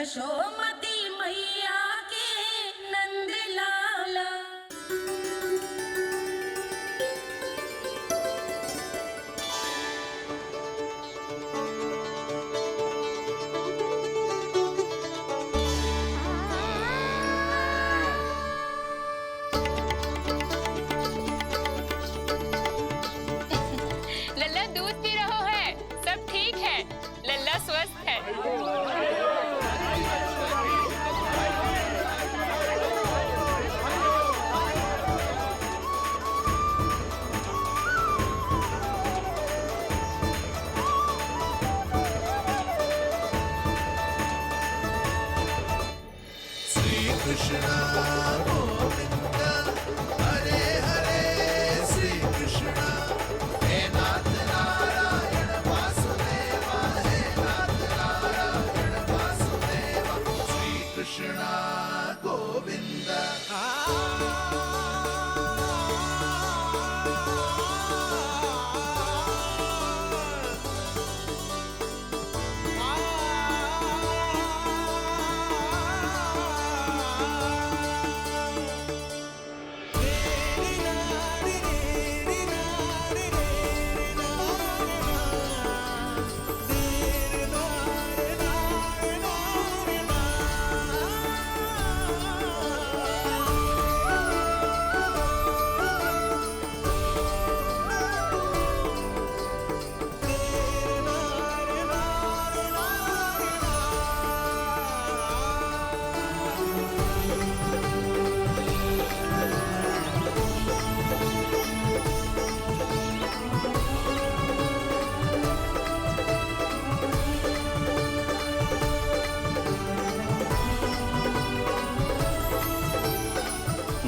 यशोमती मैया के नंद लाला। लल्ला दूध पी रहा है, सब ठीक है, लल्ला स्वस्थ है। श्री कृष्ण गोविंद हरे हरे, श्री कृष्ण हे नाथ नारायण वासुदेवा, हे नाथ नारायण वासुदेवा, श्री कृष्ण गोविंद।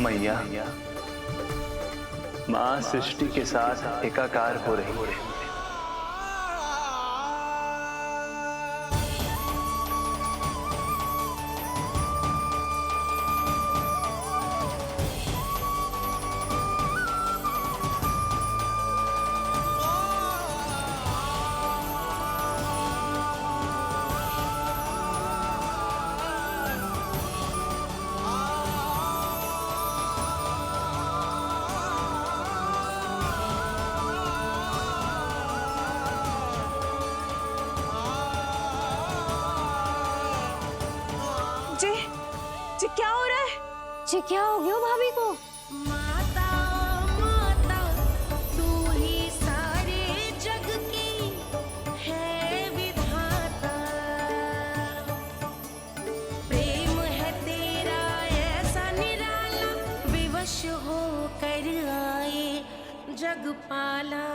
मैया, माँ सृष्टि के साथ एकाकार हो रही है। जी क्या हो रहा है? जी क्या हो गया भाभी को? माता माता तू ही सारे जग की है विधाता, प्रेम है तेरा ऐसा निराला, विवश हो कर आए जगपाला।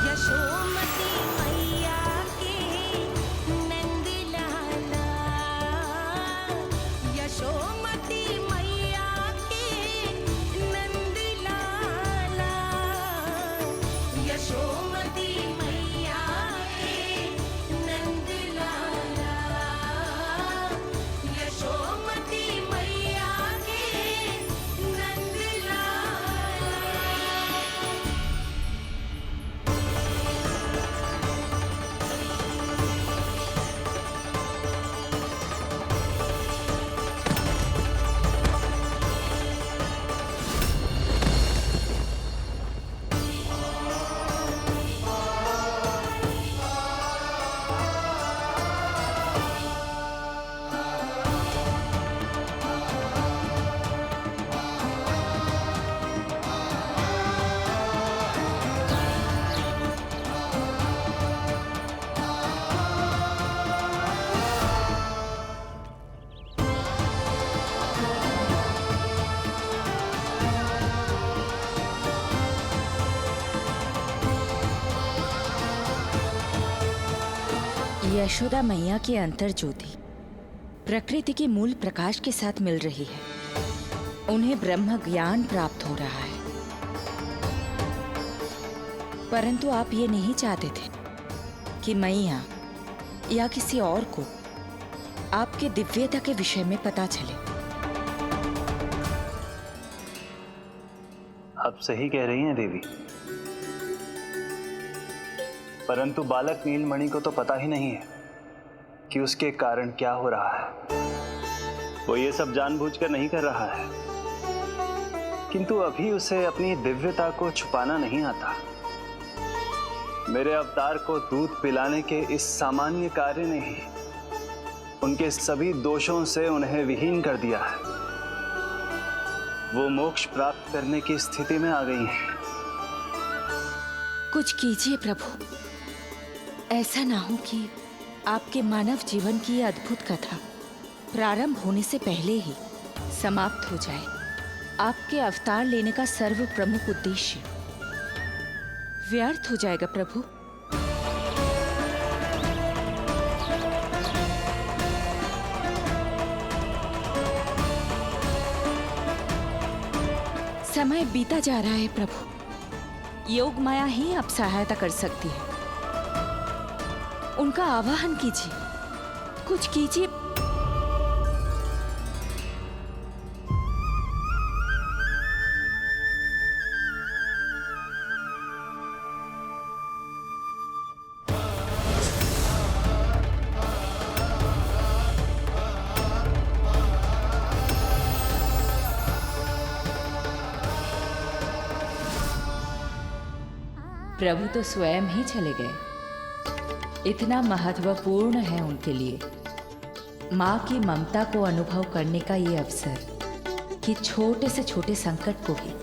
यशोमती मैया के नंद लाला, यशोमती मैया के नंद लाला, यशोमती मैया के नंद लाला, यशोमती मैया के नंद लाला। यशोदा मैया की अंतर ज्योति प्रकृति के मूल प्रकाश के साथ मिल रही है। उन्हें ब्रह्म ज्ञान प्राप्त हो रहा है, परंतु आप ये नहीं चाहते थे कि मैया या किसी और को आपके दिव्यता के विषय में पता चले। आप सही कह रही हैं देवी। परंतु बालक नीलमणि को तो पता ही नहीं है कि उसके कारण क्या हो रहा है। वो ये सब जानबूझकर नहीं कर रहा है, किंतु अभी उसे अपनी दिव्यता को छुपाना नहीं आता। मेरे अवतार को दूध पिलाने के इस सामान्य कार्य ने ही उनके सभी दोषों से उन्हें विहीन कर दिया है। वो मोक्ष प्राप्त करने की स्थिति में आ गई हैं। कुछ कीजिए प्रभु, ऐसा ना हो कि आपके मानव जीवन की यह अद्भुत कथा प्रारंभ होने से पहले ही समाप्त हो जाए। आपके अवतार लेने का सर्व प्रमुख उद्देश्य व्यर्थ हो जाएगा प्रभु। समय बीता जा रहा है प्रभु, योग माया ही अब सहायता कर सकती है। उनका आवाहन कीजिए, कुछ कीजिए। प्रभु तो स्वयं ही चले गए। इतना महत्वपूर्ण है उनके लिए माँ की ममता को अनुभव करने का ये अवसर कि छोटे से छोटे संकट को भी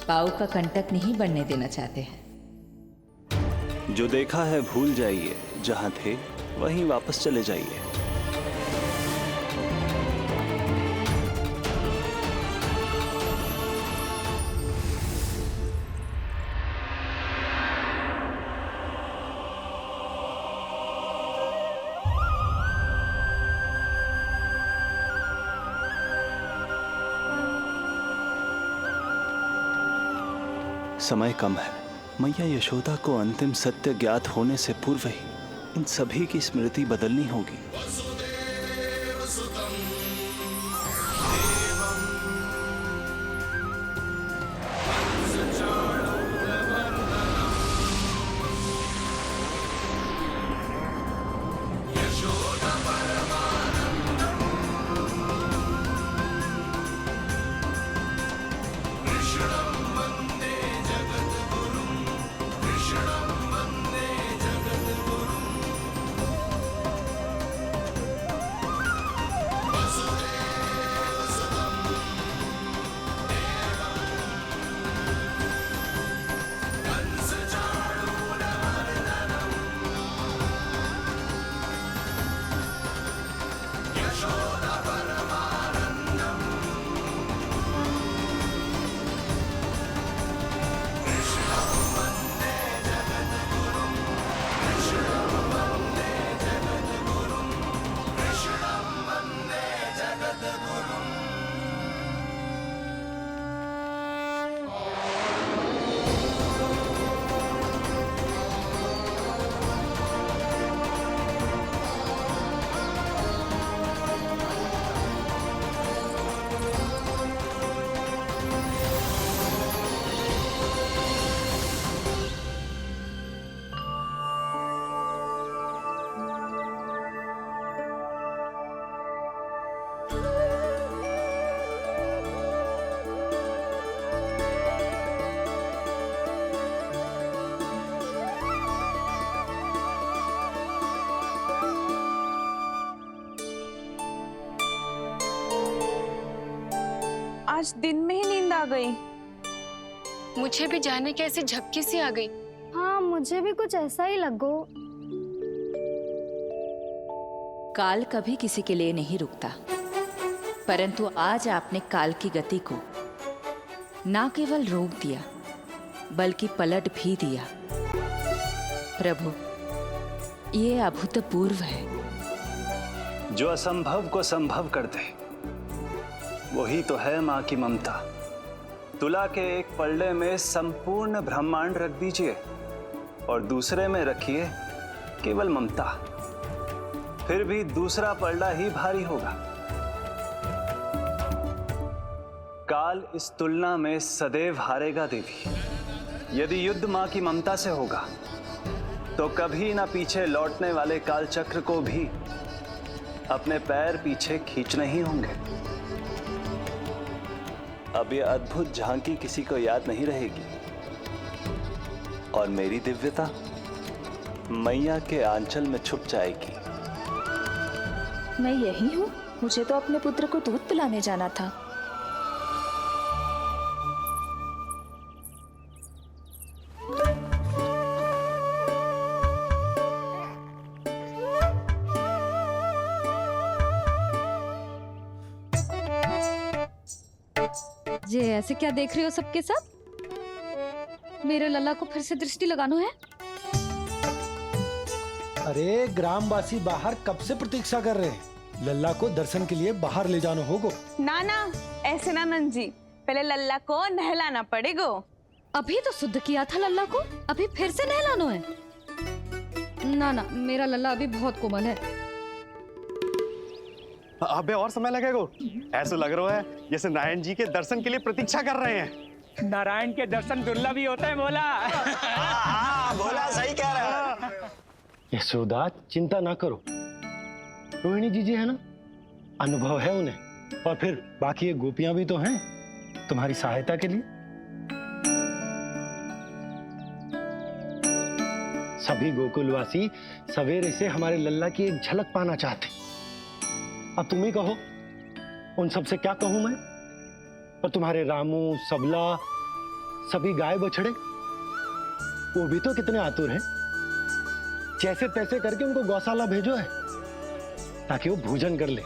पाँव का कंटक नहीं बनने देना चाहते हैं। जो देखा है भूल जाइए, जहाँ थे वहीं वापस चले जाइए। समय कम है। मैया यशोदा को अंतिम सत्य ज्ञात होने से पूर्व ही इन सभी की स्मृति बदलनी होगी। आज दिन में ही नींद आ गई। मुझे भी जाने की ऐसी झपकी सी आ गई। हाँ, मुझे भी कुछ ऐसा ही लगो। काल कभी किसी के लिए नहीं रुकता, परंतु आज आपने काल की गति को ना केवल रोक दिया बल्कि पलट भी दिया। प्रभु, ये अभूतपूर्व है। जो असंभव को संभव कर दे वही तो है माँ की ममता। तुला के एक पल्ले में संपूर्ण ब्रह्मांड रख दीजिए और दूसरे में रखिए केवल ममता, फिर भी दूसरा पल्ला ही भारी होगा। काल इस तुलना में सदैव हारेगा देवी। यदि युद्ध माँ की ममता से होगा तो कभी ना पीछे लौटने वाले काल चक्र को भी अपने पैर पीछे खींचने ही होंगे। अब ये अद्भुत झांकी किसी को याद नहीं रहेगी और मेरी दिव्यता मैया के आंचल में छुप जाएगी। मैं यही हूँ। मुझे तो अपने पुत्र को दूध पिलाने जाना था। ये ऐसे क्या देख रहे हो सबके सब? मेरे लल्ला को फिर से दृष्टि लगाना है? अरे ग्रामवासी बाहर कब से प्रतीक्षा कर रहे हैं। लल्ला को दर्शन के लिए बाहर ले जाना होगा। ना ना, ऐसे ना नंद जी, पहले लल्ला को नहलाना पड़ेगा। अभी तो शुद्ध किया था लल्ला को, अभी फिर से नहलाना है? ना ना, मेरा लल्ला अभी बहुत कोमल है। अबे और समय लगेगा। ऐसा लग रहा है जैसे नारायण जी के दर्शन के लिए प्रतीक्षा कर रहे हैं। नारायण के दर्शन दुर्लभ ही होता है बोला। बोला सही कह रहा है। यशोदा चिंता ना करो, रोहिणी जी है ना, अनुभव है उन्हें। और फिर बाकी ये गोपियां भी तो हैं तुम्हारी सहायता के लिए। सभी गोकुलवासी सवेरे से हमारे लल्ला की एक झलक पाना चाहते। अब तुम ही कहो, उन सब से क्या कहूं मैं? और तुम्हारे रामू, सबला, सभी गाय बछड़े, वो भी तो कितने आतुर हैं। जैसे तैसे करके उनको गौशाला भेजो है ताकि वो भोजन कर ले।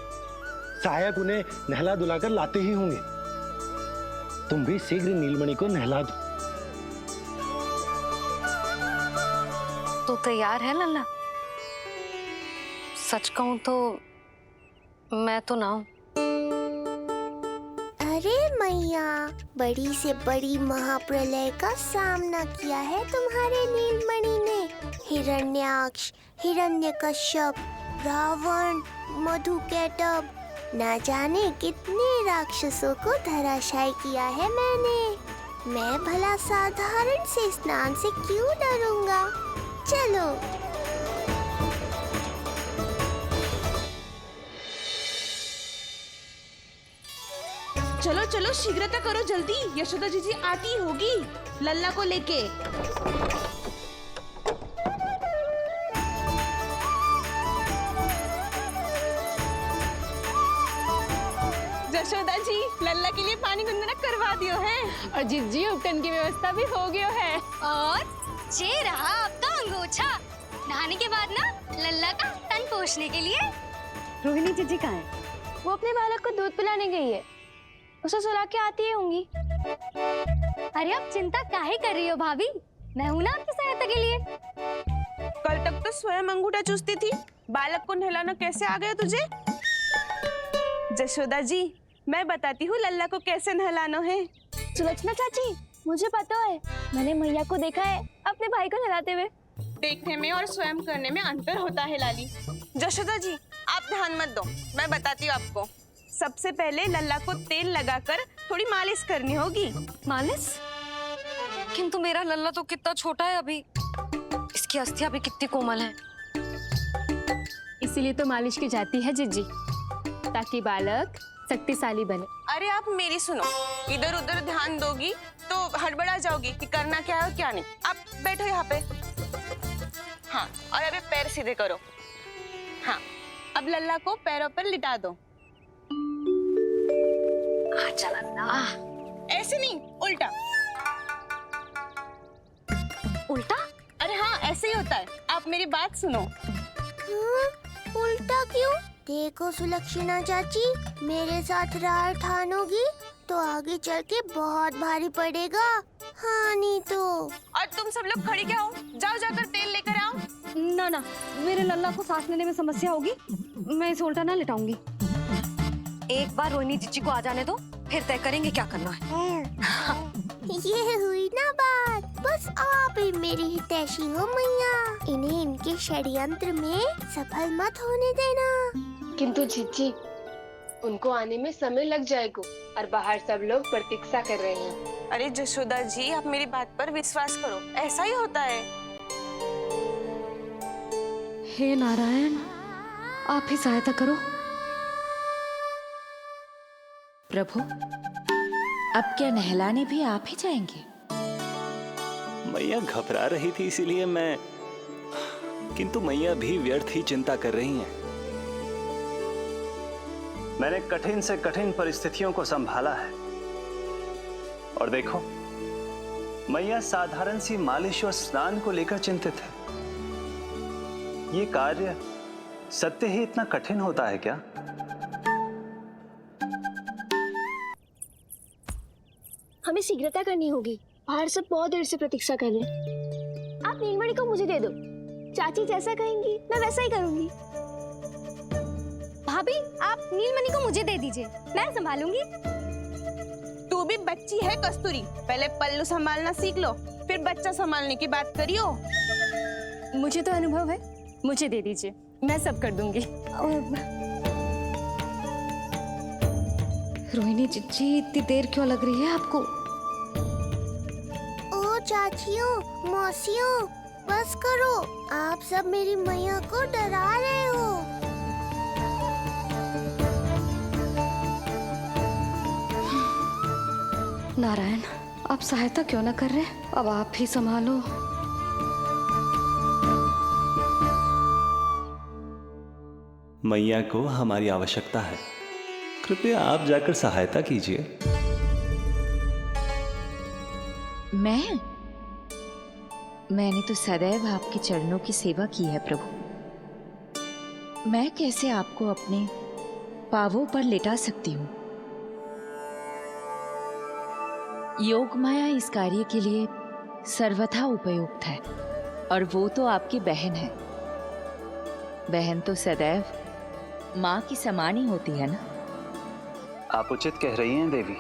सहायक उन्हें नहला धुलाकर लाते ही होंगे। तुम भी शीघ्र नीलमणि को नहला दो। तो तैयार है लल्ला? सच कहूं तो मैं तो ना हूं। अरे मैया, बड़ी से बड़ी महाप्रलय का सामना किया है तुम्हारे नीलमणि ने। हिरण्याक्ष, हिरण्यकश्यप, रावण, मधुकैटभ, ना जाने कितने राक्षसों को धराशायी किया है मैंने। मैं भला साधारण से स्नान से क्यों डरूंगा? चलो। चलो चलो, शीघ्रता करो जल्दी, यशोदा जी आती होगी लल्ला को लेके। यशोदा जी, लल्ला के लिए पानी गुनगुना करवा दियो है। और जिज्जी उपटन की व्यवस्था भी हो गयो है। और ये रहा आपका अंगोछा। नहाने के बाद ना लल्ला का तन पोंछने के लिए। रोहिणी जीजी कहाँ है? वो अपने बालक को दूध पिलाने गई है। उसे सुला के आती ही होंगी। अरे आप चिंता काहे कर रही हो भाभी? मैं हूं ना आपकी सहायता के लिए। कल तक तो स्वयं अंगूठा चूसती थी, बालक को नहलाना कैसे आ गया तुझे? यशोदा जी, मैं बताती हूँ लल्ला को कैसे नहलाना है। सुलक्षणा चाची, मुझे पता है, मैंने मैया को देखा है अपने भाई को नहलाते हुए। देखने में और स्वयं करने में अंतर होता है लाली। यशोदा जी, आप ध्यान मत दो, मैं बताती हूँ आपको। सबसे पहले लल्ला को तेल लगाकर थोड़ी मालिश करनी होगी। मालिश? किंतु मेरा लल्ला तो कितना छोटा है अभी, इसकी अस्थियां भी कितनी कोमल हैं। इसीलिए तो मालिश की जाती है जिज्जी, ताकि बालक शक्तिशाली बने। अरे आप मेरी सुनो, इधर उधर ध्यान दोगी तो हड़बड़ा जाओगी कि करना क्या है और क्या नहीं। आप बैठो यहाँ पे। हाँ, और अभी पैर सीधे करो। हाँ, अब लल्ला को पैरों पर लिटा दो। आजा लल्ला। ऐसे नहीं, उल्टा। उल्टा? अरे हाँ, ऐसे ही होता है। आप मेरी बात सुनो। उल्टा क्यों? देखो सुलक्षणा चाची, मेरे साथ राह ठानोगी तो आगे चल के बहुत भारी पड़ेगा। हाँ नहीं तो। और तुम सब लोग खड़ी क्या हो? जाओ जाकर तेल लेकर आओ। ना ना, मेरे लल्ला को सांस लेने में समस्या होगी, मैं इसे उल्टा ना लिटाऊंगी। एक बार रोहिणी जीजी को आ जाने दो, फिर तय करेंगे क्या करना है। ये हुई ना बात। बस आप ही मेरी हितैषी हो मैया, इन्हें इनके षड्यंत्र में सफल मत होने देना। किंतु जीजी, उनको आने में समय लग जाएगा और बाहर सब लोग प्रतीक्षा कर रहे हैं। अरे यशोदा जी, आप मेरी बात पर विश्वास करो, ऐसा ही होता है। हे नारायण, आप ही सहायता करो। प्रभु, अब क्या नहलाने भी आप ही जाएंगे? मैया घबरा रही थी इसीलिए मैं, किंतु मैया भी व्यर्थ ही चिंता कर रही हैं। मैंने कठिन से कठिन परिस्थितियों को संभाला है और देखो, मैया साधारण सी मालिश और स्नान को लेकर चिंतित है। ये कार्य सत्य ही इतना कठिन होता है क्या? हमें शीघ्रता करनी होगी, बाहर सब बहुत देर से प्रतीक्षा कर रहे हैं। आप नीलमणि को मुझे दे दो, चाची जैसा कहेंगी मैं वैसा ही करूंगी। भाभी, आप नीलमणि को मुझे दे दीजिए, मैं संभालूंगी। तू भी बच्ची है कस्तूरी, पहले पल्लू संभालना सीख लो, फिर बच्चा संभालने की बात करियो। मुझे तो अनुभव है, मुझे दे दीजिए, मैं सब कर दूंगी। रोहिणी जीजी, इतनी देर क्यों लग रही है आपको? ओ चाचियों, मौसियों, बस करो, आप सब मेरी मैया को डरा रहे हो। नारायण, आप सहायता क्यों ना कर रहे? अब आप ही संभालो। मैया को हमारी आवश्यकता है, कृपया आप जाकर सहायता कीजिए। मैंने तो सदैव आपके चरणों की सेवा की है प्रभु। मैं कैसे आपको अपने पांवों पर लेटा सकती हूँ? योग माया इस कार्य के लिए सर्वथा उपयुक्त है, और वो तो आपकी बहन है। बहन तो सदैव माँ की समान ही होती है ना? आप उचित कह रही हैं देवी।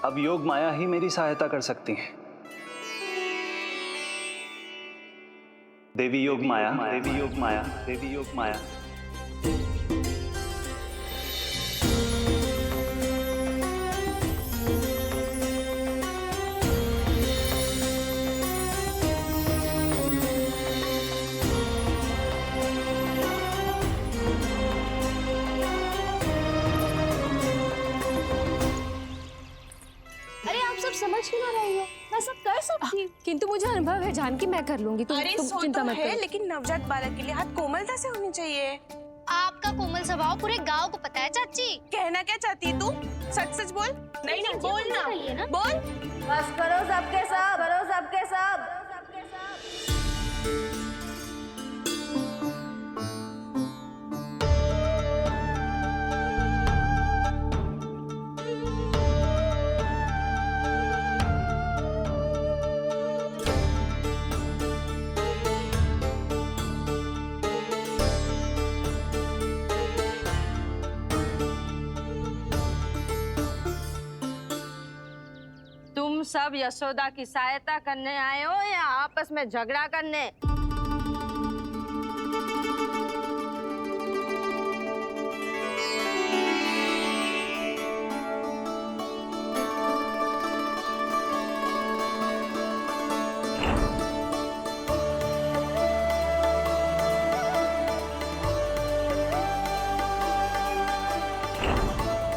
अब योग माया ही मेरी सहायता कर सकती हैं। देवी योग माया, देवी योग माया, देवी योग माया। अरे आप सब समझ क्यों ना रही हो? मैं सब कर सकती हूँ। किंतु मुझे अनुभव है जानकी, मैं कर लूंगी। तुम अरे सो चिंता तो मत है, करो। लेकिन नवजात बालक के लिए हाथ कोमलता से होनी चाहिए। आपका कोमल स्वभाव पूरे गांव को पता है चाची। कहना क्या चाहती है तू? सच सच बोल। नहीं नहीं, बोल ना, बोल। बस करो सबके सब, करो सबके सब। तुम सब यशोदा की सहायता करने आए हो या आपस में झगड़ा करने?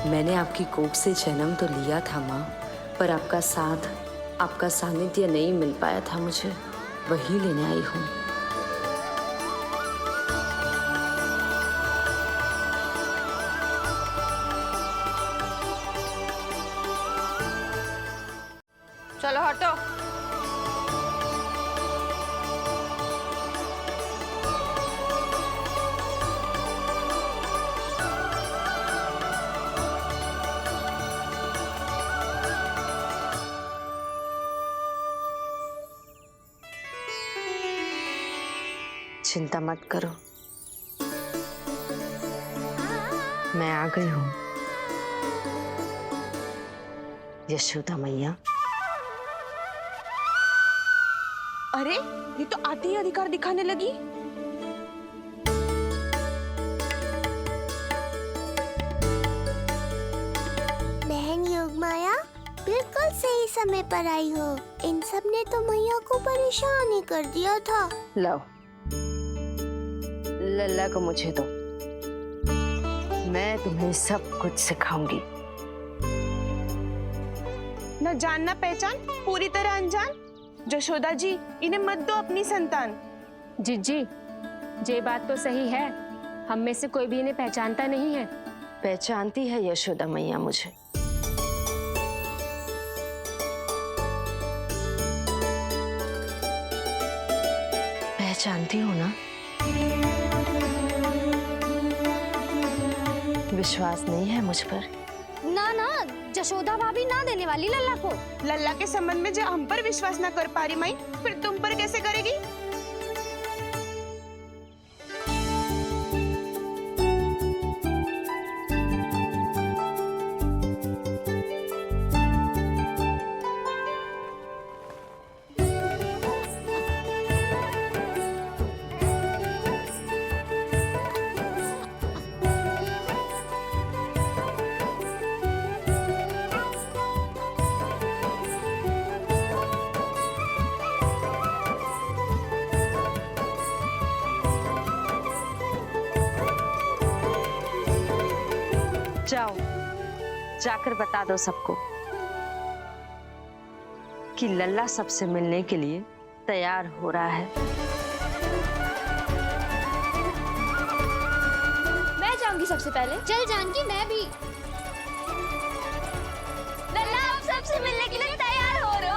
मैंने आपकी कोख से जन्म तो लिया था माँ, पर आपका साथ, आपका सानिध्य नहीं मिल पाया था मुझे, वही लेने आई हूँ। चलो हटो। चिंता मत करो, मैं आ गई हूँ यशोदा मैया। अरे ये तो आते ही अधिकार दिखाने लगी। बहन योगमाया, बिल्कुल सही समय पर आई हो। इन सब ने तो मैया को परेशान ही कर दिया था। लो, लल्ला को मुझे दो, मैं तुम्हें सब कुछ सिखाऊंगी। न जान न पहचान, पूरी तरह अनजान। जशोदा जी, इन्हें मत दो अपनी संतान। जीजी, ये बात तो सही है, हम में से कोई भी इन्हें पहचानता नहीं है। पहचानती है यशोदा मैया मुझे। पहचानती हो ना? विश्वास नहीं है मुझ पर? ना ना, जशोदा भाभी ना देने वाली लल्ला को। लल्ला के संबंध में जो हम पर विश्वास न कर पा रही माई, फिर तुम पर कैसे करेगी? जाओ, जाकर बता दो सबको कि लल्ला सबसे मिलने के लिए तैयार हो रहा है। मैं जाऊंगी सबसे पहले। चल जानकी, मैं भी। लल्ला आप सबसे मिलने के लिए तैयार हो रहे हो?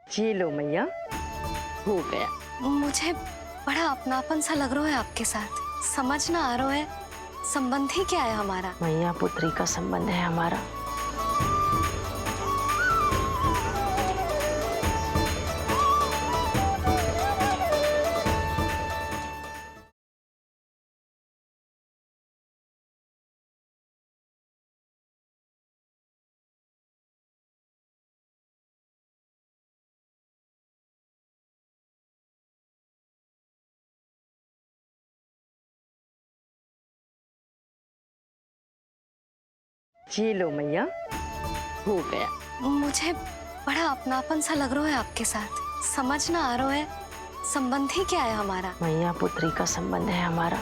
ये लो मैया, हो गया। मुझे बड़ा अपनापन सा लग रहा है आपके साथ। समझ ना आ रहा है संबंध ही क्या है हमारा। मैया पुत्री का संबंध है हमारा। ये लो मैया, हो गया। मुझे बड़ा अपनापन सा लग रहा है आपके साथ। समझ ना आ रहा है संबंध ही क्या है हमारा। मैया पुत्री का संबंध है हमारा।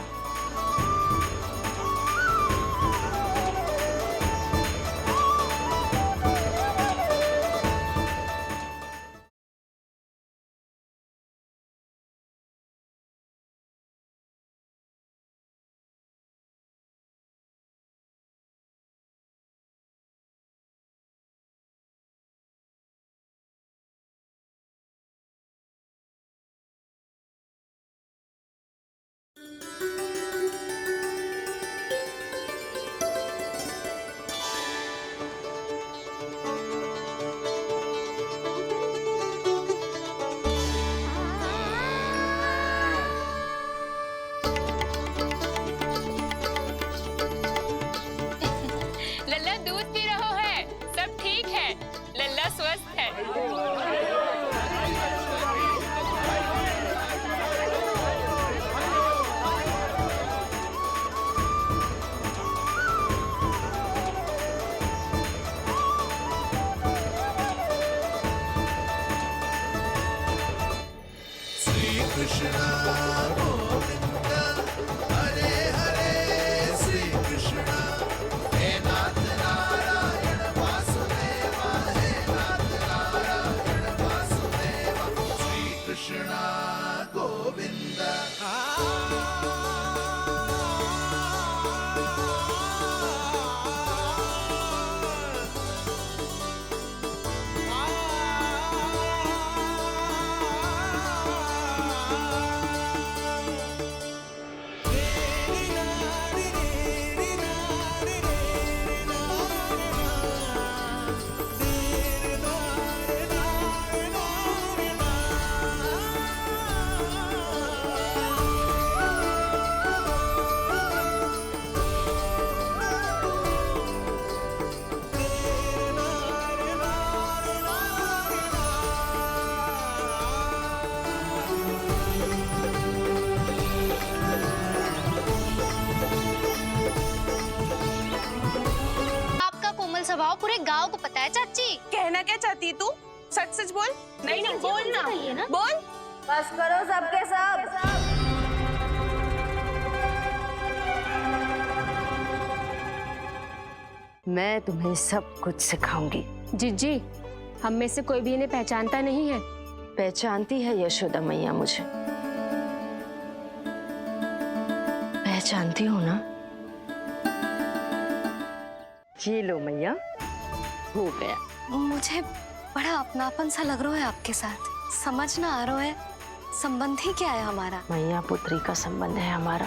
लल्ला दूध पी रहो है, सब ठीक है, लल्ला स्वस्थ है। श्री कृष्ण गोविंद हरे हरे, श्री कृष्ण हे नाथ नारायण वासुदेवा, हे नाथ नारायण वासुदेवा, श्री कृष्ण गोविंद। है चाची? कहना क्या चाहती है तू? सच सच बोल। नहीं नहीं बोल ना, बोल। बस करो सबके सब। मैं तुम्हें सब कुछ सिखाऊंगी। जीजी, हम में से कोई भी इन्हें पहचानता नहीं है। पहचानती है यशोदा मैया मुझे, पहचानती हो ना? ये लो मैया, हो गया। मुझे बड़ा अपनापन सा लग रहा है आपके साथ। समझ ना आ रहा है संबंध ही क्या है हमारा। मैया पुत्री का संबंध है हमारा।